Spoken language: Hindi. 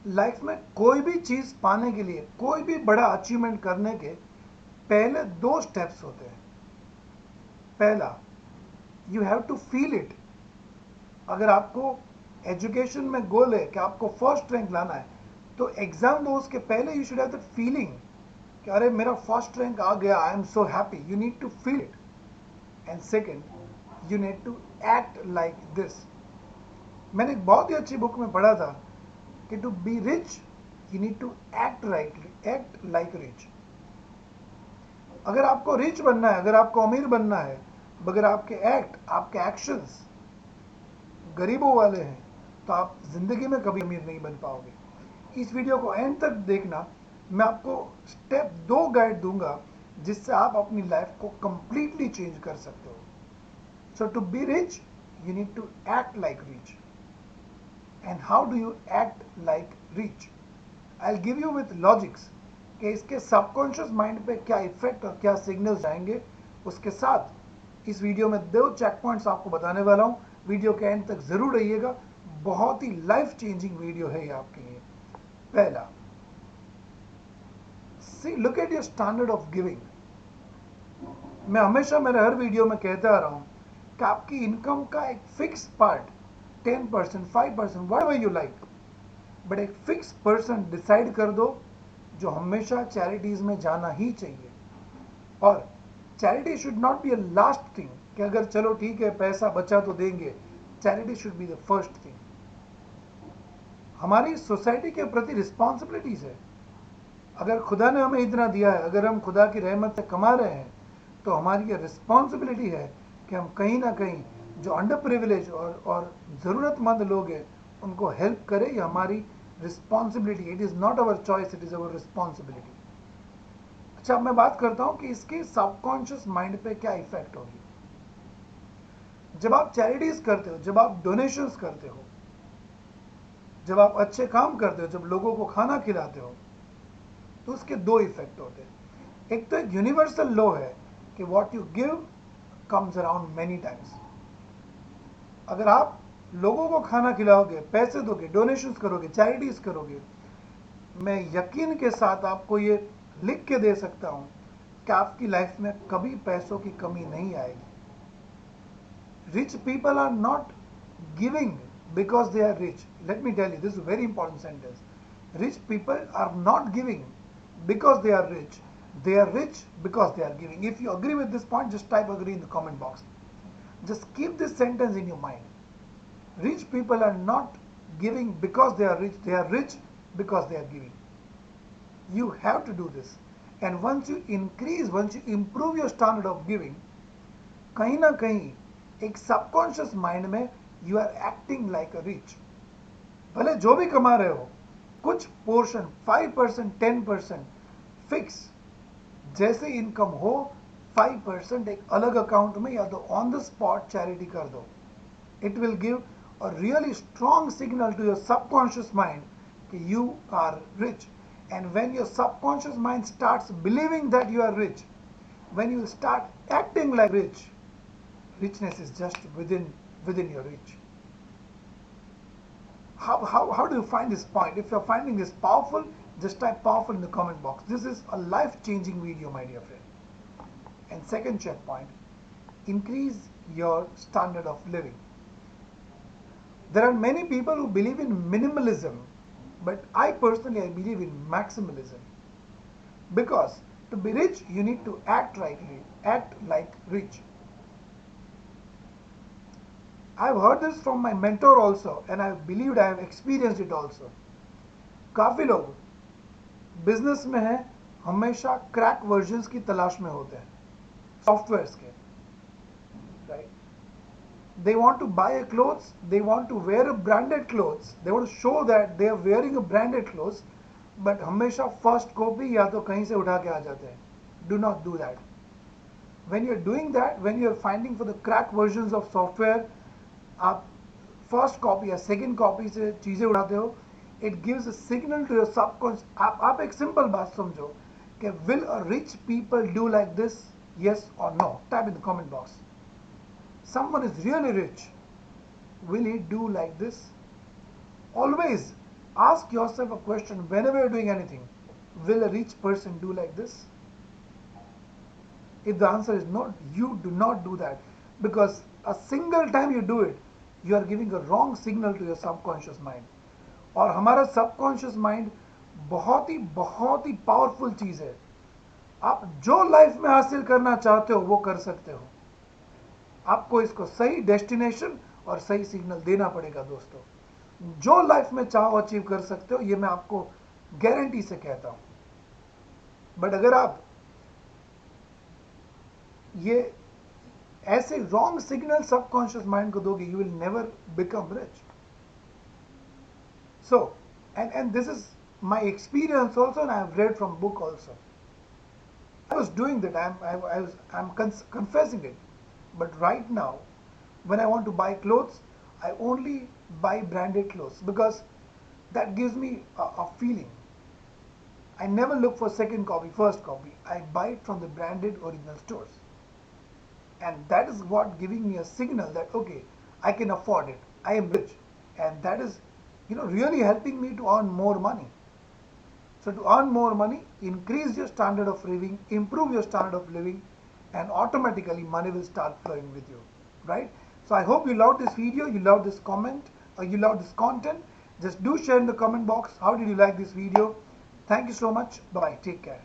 लाइफ में कोई भी चीज पाने के लिए, कोई भी बड़ा अचीवमेंट करने के पहले दो स्टेप्स होते हैं। पहला, you have to feel it. अगर आपको एजुकेशन में गोल है कि आपको फर्स्ट रैंक लाना है, तो एग्जाम दो उसके पहले you should have that feeling कि अरे मेरा फर्स्ट रैंक आ गया, I am so happy. You need to feel it. And second, you need to act like this. मैंने एक बहुत ही अच्छी बुक में पढ़ा था कि to be rich you need to act like rich. अगर आपको रिच बनना है, अगर आपको अमीर बनना है, मगर आपके एक्शंस गरीबों वाले हैं, तो आप जिंदगी में कभी अमीर नहीं बन पाओगे। इस वीडियो को एंड तक देखना। मैं आपको स्टेप 2 गाइड दूंगा जिससे आप अपनी लाइफ को कंप्लीटली चेंज कर सकते हो। So to be rich you need to act like rich. And how do you act like rich? I will give you with logics कि इसके सबकॉन्शियस माइंड पे क्या इफेक्ट और क्या सिग्नल्स जाएंगे। उसके साथ इस वीडियो में 2 चेक पॉइंट्स आपको बताने वाला हूं। वीडियो के एंड तक जरूर रहिएगा, बहुत ही लाइफ चेंजिंग वीडियो है ये आपके लिए। पहला, see look at your standard of giving. मैं हमेशा मेरे हर वीडियो में कहता आ रहा हूं कि आपकी इनकम का एक fix part, 10%, 5%, whatever you like, but एक फिक्स परसेंट डिसाइड कर दो जो हमेशा चैरिटीज में जाना ही चाहिए। और charity should not be a last thing कि अगर चलो ठीक है पैसा बचा तो देंगे। Charity should be the first thing. हमारी सोसाइटी के प्रति रिस्पॉन्सिबिलिटीज है। अगर खुदा ने हमें इतना दिया है, अगर हम खुदा की रहमत से कमा रहे हैं, तो हमारी ये रिस्पॉन्सिबिलिटी है कि हम कहीं ना कहीं जो अंडर प्रिविलेज और ज़रूरतमंद लोग हैं उनको हेल्प करें। ये हमारी responsibility. It is not our choice, it is our responsibility. अच्छा, अब मैं बात करता हूँ कि इसके सबकॉन्शियस माइंड पे क्या इफेक्ट होगी। जब आप चैरिटीज करते हो, जब आप डोनेशंस करते हो, जब आप अच्छे काम करते हो, जब लोगों को खाना खिलाते हो, तो उसके 2 इफेक्ट होते हैं। एक तो एक यूनिवर्सल लॉ है कि what you give comes around many times. अगर आप लोगों को खाना खिलाओगे, पैसे दोगे, डोनेशंस करोगे, चैरिटीज करोगे, मैं यकीन के साथ आपको ये लिख के दे सकता हूं कि आपकी लाइफ में कभी पैसों की कमी नहीं आएगी। Rich people are not giving because they are rich. Let me tell you, this is a very important sentence. Rich people are not giving because they are rich. They are rich because they are giving. If you agree with this point, just type agree in the comment box. Just keep this sentence in your mind. Rich people are not giving because they are rich because they are giving. You have to do this. And once you improve your standard of giving, कहीं ना कहीं एक सबकॉन्शियस माइंड में you are acting like a rich. भले जो भी कमा रहे हो, कुछ पोर्शन 5%, 10% फिक्स, जैसे इनकम हो 5% एक अलग अकाउंट में या तो ऑन द स्पॉट चैरिटी कर दो। It will give a really strong signal to your subconscious mind कि you are rich. And when your subconscious mind starts believing that you are rich, when you start acting like rich, richness is just within your reach. How do you find this point? If you're finding this powerful, just type powerful in the comment box. This is a life-changing video, my dear friend. And second checkpoint, increase your standard of living. There are many people who believe in minimalism, but I personally believe in maximalism. Because to be rich, you need to act rightly, act like rich. I have heard this from my mentor also, and I believed, I have experienced it also. काफी लोग बिजनेस में हैं, हमेशा क्रैक वर्जन्स की तलाश में होते हैं सॉफ्टवेयर्स के, right? They want to buy a clothes, they want to wear a branded clothes, they want to show that they are wearing a branded clothes, but हमेशा फर्स्ट कॉपी या तो कहीं से उठा के आ जाते हैं. Do not do that. When you're doing that, when you're finding for the crack versions of software, आप फर्स्ट कॉपी या सेकेंड कॉपी से चीज़ें उठाते हो, it gives a signal to your subconscious. आप एक सिंपल बात समझो कि will a rich people do like this, yes or no? Type in the comment box. Someone is really rich, will he do like this? Always Ask yourself a question whenever you're doing anything. Will a rich person do like this? If the answer is no, you do not do that, because a single time you do it, you are giving a wrong signal to your subconscious mind. और हमारा सबकॉन्शियस माइंड बहुत ही पावरफुल चीज़ है. आप जो लाइफ में हासिल करना चाहते हो वो कर सकते हो. आपको इसको सही डेस्टिनेशन और सही सिग्नल देना पड़ेगा दोस्तों. जो लाइफ में चाहो अचीव कर सकते हो, ये मैं आपको गारंटी से कहता हूं. बट अगर आप ये ऐसे रॉन्ग सिग्नल सबकॉन्शियस माइंड को दोगे, you will never become rich. So, and this is my experience also, and I have read from book also. I was doing that. I'm confessing it. But right now, when I want to buy clothes, I only buy branded clothes, because that gives me a feeling. I never look for second copy, first copy. I buy it from the branded original stores, and that is what giving me a signal that okay, I can afford it. I am rich, and that is, really helping me to earn more money. So to earn more money, increase your standard of living, improve your standard of living, and automatically money will start flowing with you, right? So I hope you loved this video, you loved this comment, or you loved this content. Just do share in the comment box. How did you like this video? Thank you so much. Bye. Take care.